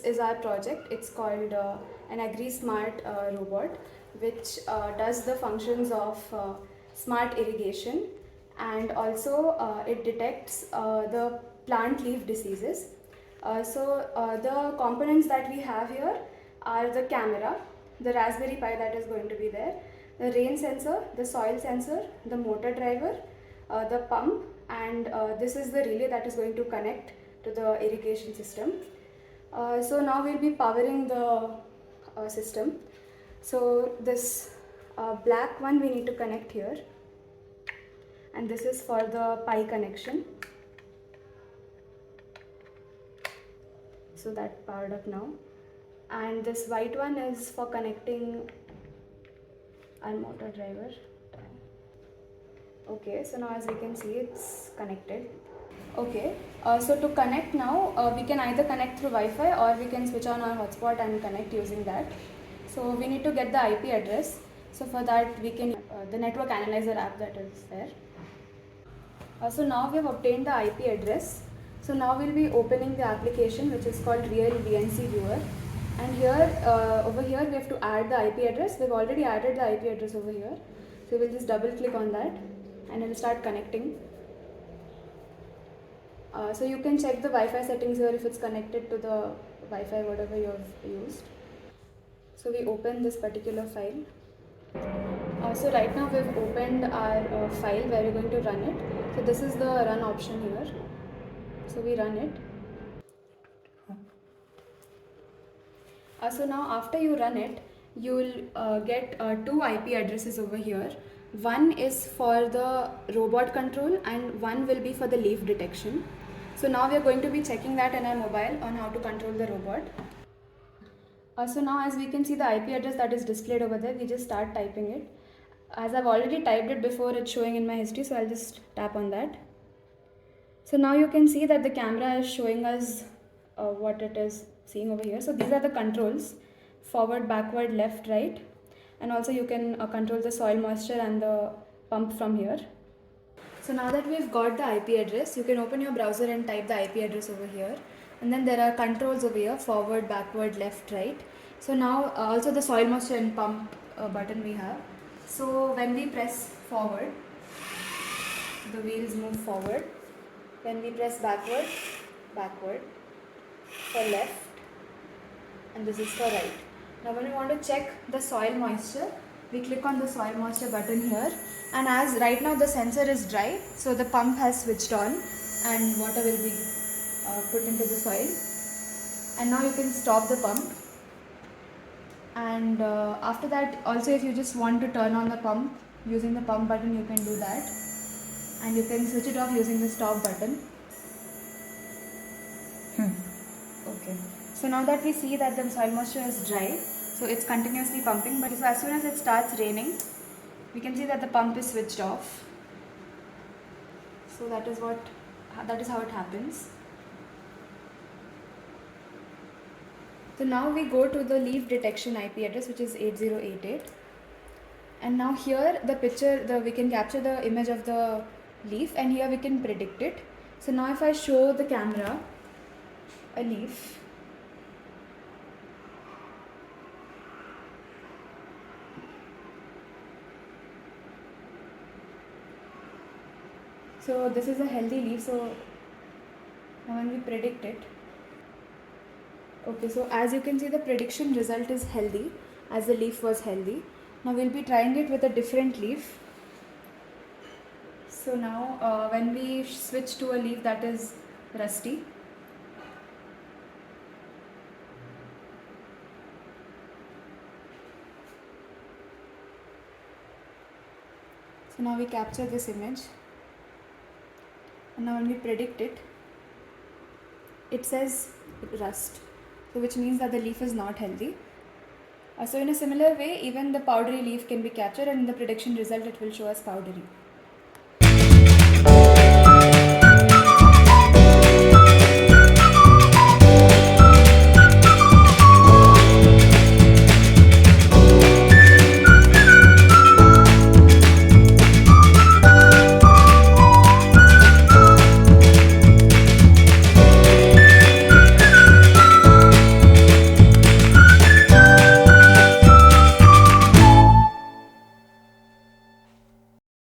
is our project. It's called an AgriSmart robot, which does the functions of smart irrigation, and also it detects the plant leaf diseases. The components that we have here are the camera, the Raspberry Pi that is going to be there, the rain sensor, the soil sensor, the motor driver, the pump, and this is the relay that is going to connect to the irrigation system. So now we'll be powering the system. So this black one we need to connect here, and this is for the Pi connection. So that powered up now, and this white one is for connecting our motor driver. Okay, so now as we can see, it's connected. Okay, so to connect now, we can either connect through Wi-Fi or we can switch on our hotspot and connect using that. So we need to get the IP address. So for that we can the network analyzer app that is there. So now we have obtained the IP address. So now we'll be opening the application, which is called Real VNC Viewer. And here, over here, we have to add the IP address. We've already added the IP address over here. So we'll just double click on that and it'll start connecting. So you can check the Wi-Fi settings here if it's connected to the Wi-Fi, whatever you have used. So we open this particular file. So right now we've opened our file where we're going to run it. So this is the run option here. So we run it. So now after you run it, you will get two IP addresses over here. One is for the robot control and one will be for the leaf detection. So now we are going to be checking that in our mobile on how to control the robot. So now as we can see the IP address that is displayed over there, we just start typing it. As I've already typed it before, it's showing in my history, so I'll just tap on that. So now you can see that the camera is showing us what it is seeing over here. So these are the controls: forward, backward, left, right, and also you can control the soil moisture and the pump from here. So now that we've got the IP address, you can open your browser and type the IP address over here, and then there are controls over here: forward, backward, left, right. So now also the soil moisture and pump button we have. So when we press forward, the wheels move forward. When we press backward, backward, for left, and this is for right. Now when we want to check the soil moisture, we click on the soil moisture button here, and as right now the sensor is dry, so the pump has switched on and water will be put into the soil. And now you can stop the pump, and after that also if you just want to turn on the pump using the pump button, you can do that, and you can switch it off using the stop button. Okay, so now that we see that the soil moisture is dry, so it's continuously pumping, but so as soon as it starts raining, we can see that the pump is switched off. So that is how it happens. So now we go to the leaf detection IP address, which is 8088, and now here the picture, we can capture the image of the leaf, and here we can predict it. So now if I show the camera a leaf, so this is a healthy leaf. So now when we predict it, okay, so as you can see the prediction result is healthy, as the leaf was healthy. Now we'll be trying it with a different leaf. So now when we switch to a leaf that is rusty, so now we capture this image, and now when we predict it, it says rust, so which means that the leaf is not healthy. So in a similar way, even the powdery leaf can be captured, and in the prediction result it will show as powdery.